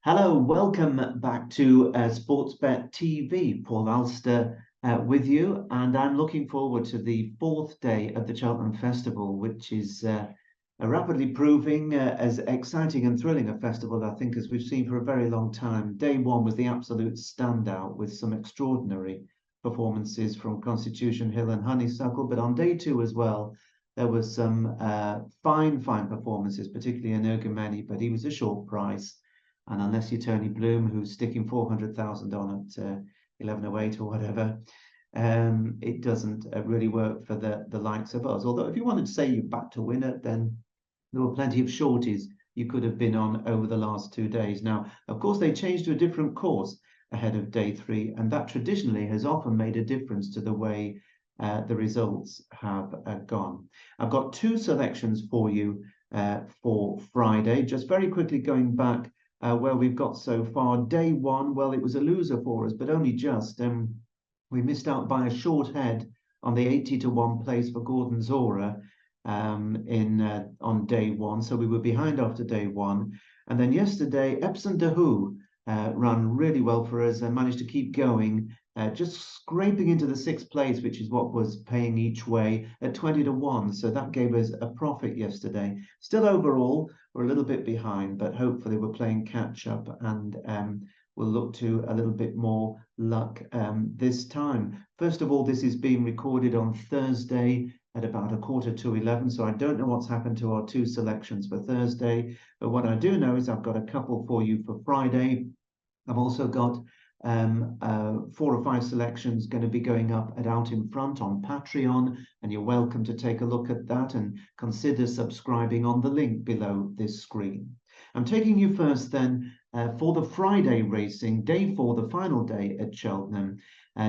Hello, welcome back to Sportsbet TV. Paul Alster with you, and I'm looking forward to the fourth day of the Cheltenham Festival, which is rapidly proving as exciting and thrilling a festival, I think, as we've seen for a very long time. Day one was the absolute standout with some extraordinary performances from Constitution Hill and Honeysuckle, but on day two as well, there was some fine performances, particularly in Ergameni, but he was a short price. And unless you're Tony Bloom, who's sticking 400,000 on at 11.08 or whatever, it doesn't really work for the likes of us. Although if you wanted to say you're back to win it, then there were plenty of shorties you could have been on over the last 2 days. Now, of course, they changed to a different course ahead of day three, and that traditionally has often made a difference to the way the results have gone. I've got two selections for you for Friday. Just very quickly going back where we've got so far. Day one, well, it was a loser for us, but only just. We missed out by a short head on the 80-1 place for Gordon Zora on day one, so we were behind after day one. And then yesterday, Epsom Dahu ran really well for us and managed to keep going, just scraping into the sixth place, which is what was paying each way at 20-1. So that gave us a profit yesterday. Still overall, we're a little bit behind, but hopefully we're playing catch up and we'll look to a little bit more luck this time. First of all, this is being recorded on Thursday at about 11:15. So I don't know what's happened to our two selections for Thursday, but what I do know is I've got a couple for you for Friday. I've also got 4 or 5 selections going to be going up at Out in Front on Patreon, and you're welcome to take a look at that and consider subscribing on the link below this screen. I'm taking you first then for the Friday racing, day 4, the final day at Cheltenham,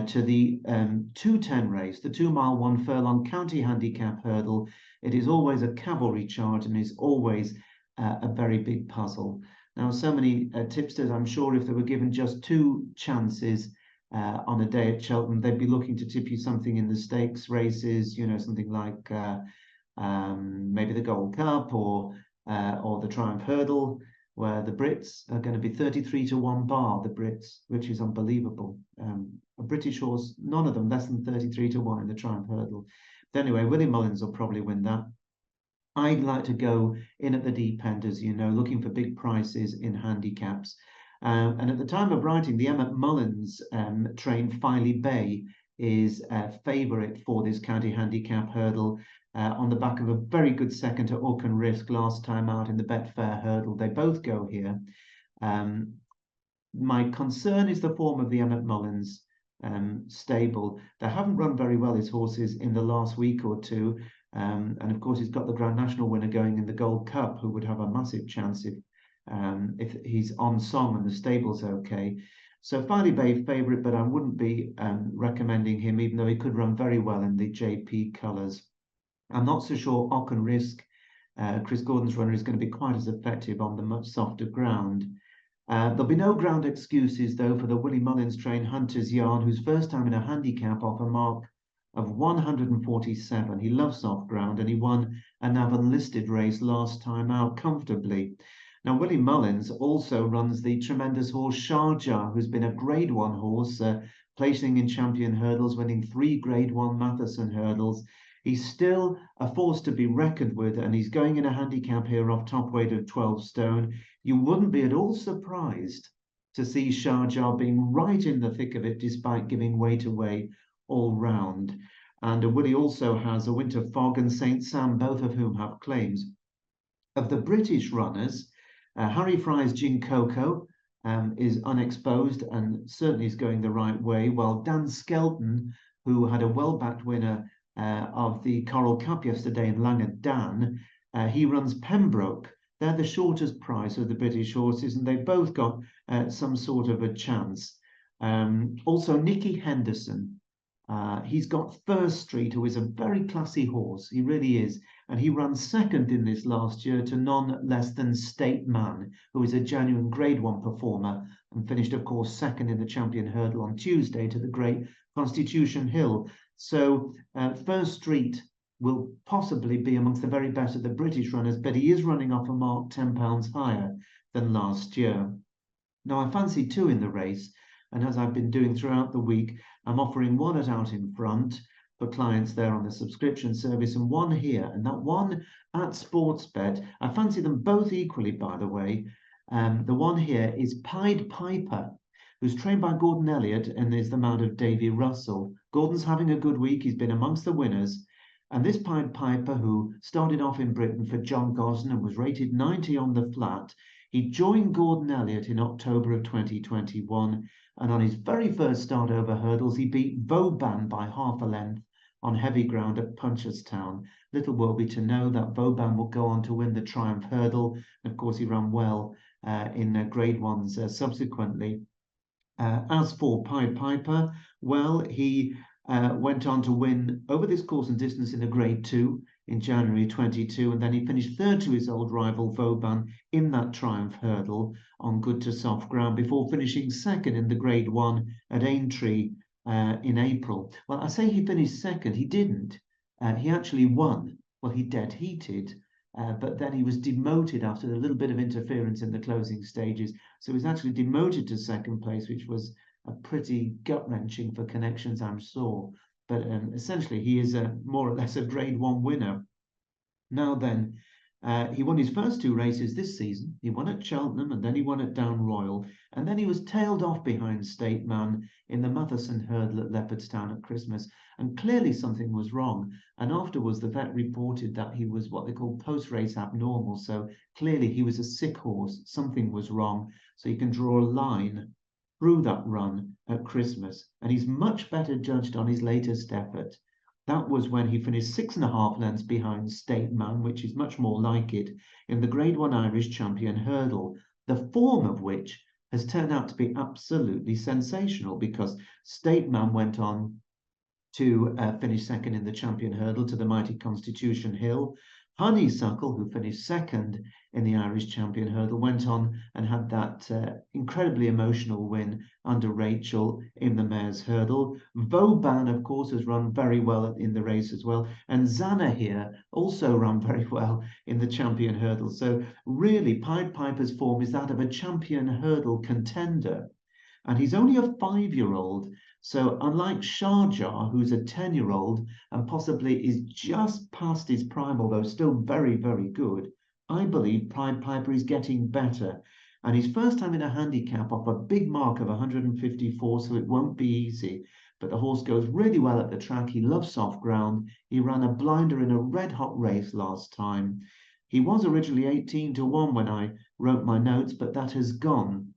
to the 2:10 race, the 2 mile 1 furlong county handicap hurdle. It is always a cavalry charge and is always a very big puzzle. Now, so many tipsters, I'm sure if they were given just 2 chances on a day at Cheltenham, they'd be looking to tip you something in the stakes races, you know, something like maybe the Gold Cup or the Triumph Hurdle, where the Brits are going to be 33-1 bar, the Brits, which is unbelievable. A British horse, none of them less than 33-1 in the Triumph Hurdle. But anyway, Willie Mullins will probably win that. I'd like to go in at the deep end, as you know, looking for big prices in handicaps. And at the time of writing, the Emmett Mullins trained Filey Bay is a favourite for this county handicap hurdle on the back of a very good second to Hook and Risk last time out in the Betfair hurdle. They both go here. My concern is the form of the Emmett Mullins stable. They haven't run very well, his horses, in the last week or two. And of course, he's got the Grand National winner going in the Gold Cup, who would have a massive chance if he's on song and the stable's okay. So Filey Bay favourite, but I wouldn't be recommending him, even though he could run very well in the JP colours. I'm not so sure Hock and Risk, Chris Gordon's runner, is going to be quite as effective on the much softer ground. There'll be no ground excuses, though, for the Willie Mullins trained Hunter's Yarn, whose first time in a handicap off a mark of 147. He loves soft ground, and he won a Navan listed race last time out comfortably. Now, Willie Mullins also runs the tremendous horse Sharjah, who's been a Grade 1 horse, placing in champion hurdles, winning 3 Grade 1 Matheson hurdles. He's still a force to be reckoned with, and he's going in a handicap here off top weight of 12 stone. You wouldn't be at all surprised to see Sharjah being right in the thick of it, despite giving weight away all round. And Willie also has a Winter Fog and St. Sam, both of whom have claims. Of the British runners, Harry Fry's Gin Coco is unexposed and certainly is going the right way, while Dan Skelton, who had a well-backed winner of the Coral Cup yesterday in Langadan, he runs Pembroke. They're the shortest price of the British horses, and they've both got some sort of a chance. Also, Nicky Henderson. He's got First Street, who is a very classy horse. He really is. And he ran second in this last year to none less than State Man, who is a genuine Grade 1 performer and finished, of course, second in the champion hurdle on Tuesday to the great Constitution Hill. So First Street will possibly be amongst the very best of the British runners, but he is running off a mark £10 higher than last year. Now, I fancy two in the race, and as I've been doing throughout the week, I'm offering one at Out in Front for clients there on the subscription service and one here. And that one at Sportsbet, I fancy them both equally, by the way. The one here is Pied Piper, who's trained by Gordon Elliott and is the mount of Davy Russell. Gordon's having a good week. He's been amongst the winners. And this Pied Piper, who started off in Britain for John Gosden and was rated 90 on the flat, he joined Gordon Elliott in October of 2021, and on his very first start over hurdles, he beat Vauban by half a length on heavy ground at Punchestown. Little will be to know that Vauban will go on to win the Triumph Hurdle. Of course, he ran well in Grade 1s subsequently. As for Pied Piper, well, he went on to win over this course and distance in a Grade 2 in January 22, and then he finished third to his old rival Vauban in that Triumph Hurdle on good to soft ground before finishing second in the Grade 1 at Aintree in April. Well, I say he finished second. He didn't. He actually won. Well, he dead heated. But then he was demoted after a little bit of interference in the closing stages. So he was actually demoted to second place, which was a pretty gut-wrenching for connections, I'm sure. But essentially, he is more or less a Grade 1 winner. Now then, he won his first two races this season. He won at Cheltenham and then he won at Down Royal. And then he was tailed off behind State Man in the Matherson Hurdle at Leopardstown at Christmas. And clearly something was wrong. And afterwards, the vet reported that he was what they call post-race abnormal. So clearly he was a sick horse. Something was wrong. So you can draw a line through that run at Christmas. And he's much better judged on his latest effort. That was when he finished 6.5 lengths behind State Man, which is much more like it, in the Grade 1 Irish Champion Hurdle, the form of which has turned out to be absolutely sensational because State Man went on to finish second in the Champion Hurdle to the mighty Constitution Hill. Honeysuckle, who finished second in the Irish Champion Hurdle, went on and had that incredibly emotional win under Rachel in the Mares Hurdle. Vauban, of course, has run very well in the race as well. And Zana here also ran very well in the Champion Hurdle. So really, Pied Piper's form is that of a Champion Hurdle contender. And he's only a 5-year-old. So unlike Sharjah, who's a 10-year-old and possibly is just past his prime, although still very, very good, I believe Pied Piper is getting better. And his first time in a handicap off a big mark of 154, so it won't be easy. But the horse goes really well at the track. He loves soft ground. He ran a blinder in a red-hot race last time. He was originally 18-1 when I wrote my notes, but that has gone.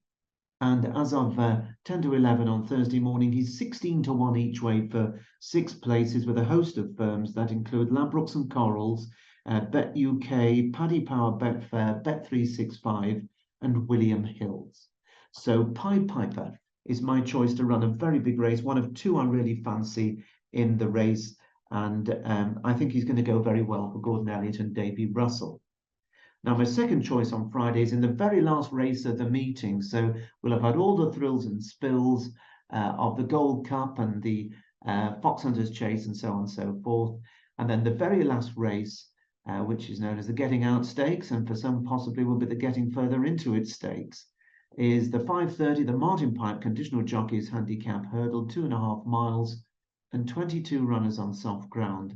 And as of 10 to 11 on Thursday morning, he's 16-1 each way for 6 places with a host of firms that include Ladbrokes and Corals, Bet UK, Paddy Power, Betfair, Bet365, and William Hills. So Pied Piper is my choice to run a very big race, one of two I really fancy in the race. And I think he's going to go very well for Gordon Elliott and Davy Russell. Now, my second choice on Friday is in the very last race of the meeting. So we'll have had all the thrills and spills of the Gold Cup and the Fox Hunters Chase and so on and so forth. And then the very last race, which is known as the Getting Out Stakes, and for some possibly will be the Getting Further Into It Stakes, is the 5:30, the Martin Pipe Conditional Jockeys Handicap Hurdle, 2.5 miles and 22 runners on soft ground.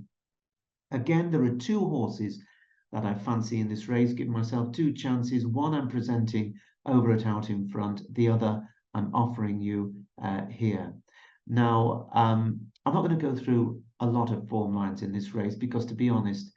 Again, there are two horses that I fancy in this race, giving myself two chances. One I'm presenting over at Out in Front, the other I'm offering you here. Now, I'm not going to go through a lot of form lines in this race because, to be honest,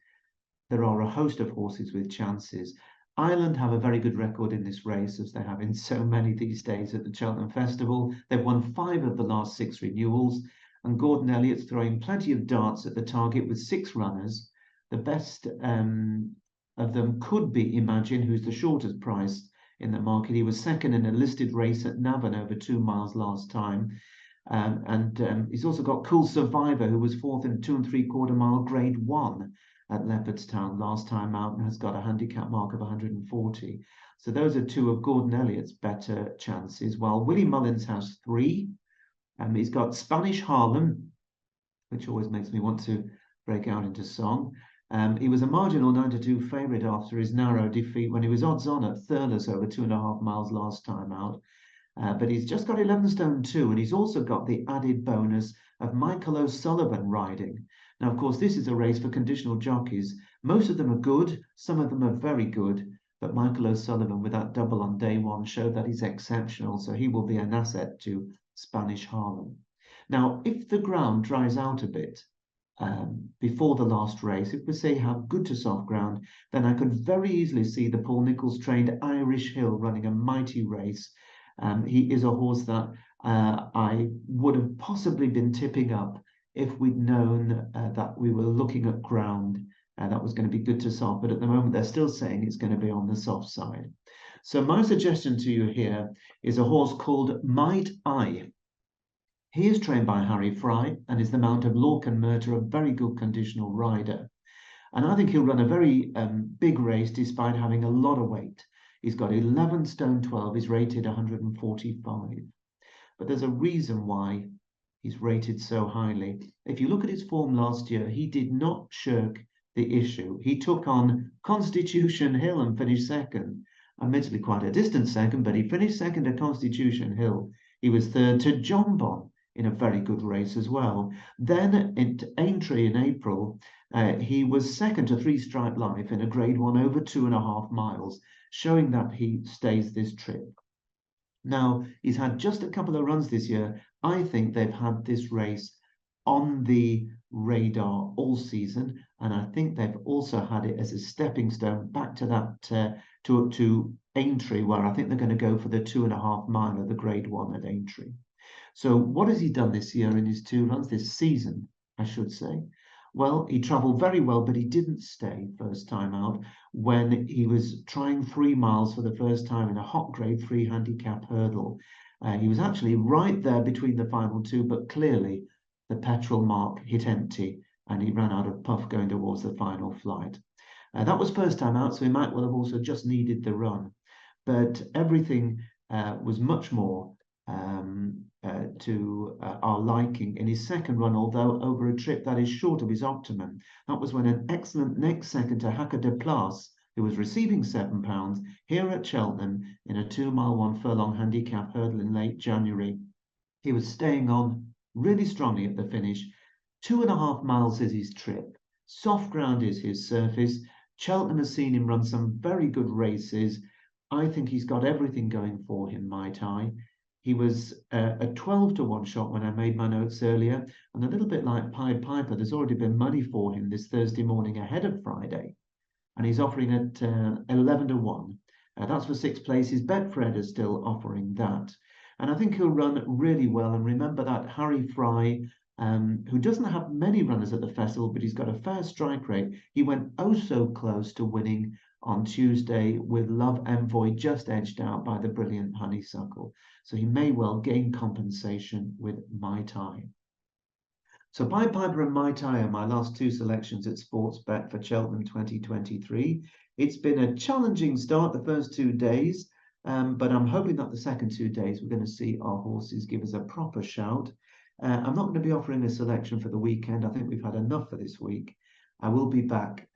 there are a host of horses with chances. Ireland have a very good record in this race, as they have in so many these days at the Cheltenham Festival. They've won 5 of the last 6 renewals, and Gordon Elliott's throwing plenty of darts at the target with 6 runners. The best of them could be Imagine, who's the shortest priced in the market. He was second in a listed race at Navan over 2 miles last time. He's also got Cool Survivor, who was 4th in a 2 3/4 mile Grade 1 at Leopardstown last time out and has got a handicap mark of 140. So those are 2 of Gordon Elliott's better chances, while Willie Mullins has 3. He's got Spanish Harlem, which always makes me want to break out into song. He was a marginal 9-2 favourite after his narrow defeat when he was odds on at Thurles over 2.5 miles last time out. But he's just got 11 stone 2, and he's also got the added bonus of Michael O'Sullivan riding. Now, of course, this is a race for conditional jockeys. Most of them are good, some of them are very good, but Michael O'Sullivan, with that double on day one, showed that he's exceptional, so he will be an asset to Spanish Harlem. Now, if the ground dries out a bit before the last race, if we say have good to soft ground, then I could very easily see the Paul Nicholls trained Irish Hill running a mighty race. He is a horse that I would have possibly been tipping up if we'd known that we were looking at ground that was going to be good to soft. But at the moment, they're still saying it's going to be on the soft side. So my suggestion to you here is a horse called Might I. He is trained by Harry Fry and is the mount of Lorcan Murter, a very good conditional rider. And I think he'll run a very big race despite having a lot of weight. He's got 11 stone 12, he's rated 145. But there's a reason why he's rated so highly. If you look at his form last year, he did not shirk the issue. He took on Constitution Hill and finished second. Admittedly quite a distant second, but he finished second at Constitution Hill. He was third to John Bon in a very good race as well. Then in Aintree in April, he was second to Three Stripe Life in a grade 1 over 2.5 miles, showing that he stays this trip. Now, he's had just a couple of runs this year. I think they've had this race on the radar all season, and I think they've also had it as a stepping stone back to that to Aintree, where I think they're going to go for the 2.5 mile of the grade 1 at Aintree. So what has he done this year in his 2 runs, this season, I should say? Well, he travelled very well, but he didn't stay first time out when he was trying 3 miles for the first time in a hot grade 3 handicap hurdle. He was actually right there between the final 2, but clearly the petrol mark hit empty and he ran out of puff going towards the final flight. That was first time out, so he might well have also just needed the run. But everything was much more to our liking in his second run, although over a trip that is short of his optimum. That was when an excellent next second to Hacker de Place, who was receiving £7 here at Cheltenham in a 2 mile 1 furlong handicap hurdle in late January. He was staying on really strongly at the finish. 2.5 miles is his trip. Soft ground is his surface. Cheltenham has seen him run some very good races. I think he's got everything going for him, Might I. He was a 12 to 1 shot when I made my notes earlier, and a little bit like Pied Piper, there's already been money for him this Thursday morning ahead of Friday, and he's offering at 11 to 1. That's for 6 places. Betfred is still offering that, and I think he'll run really well. And remember that Harry Fry, who doesn't have many runners at the festival, but he's got a fair strike rate. He went oh so close to winning on Tuesday with Love Envoy just edged out by the brilliant Honeysuckle. So he may well gain compensation with Might I. So Pied Piper and Might I are my last 2 selections at Sportsbet for Cheltenham 2023. It's been a challenging start the first 2 days, but I'm hoping that the second 2 days we're going to see our horses give us a proper shout. I'm not going to be offering a selection for the weekend. I think we've had enough for this week. I will be back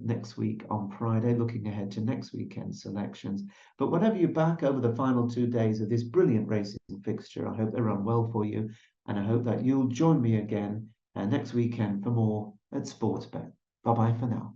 next week on Friday, looking ahead to next weekend's selections. But whatever you back over the final 2 days of this brilliant racing fixture, I hope they run well for you. And I hope that you'll join me again next weekend for more at Sportsbet. Bye-bye for now.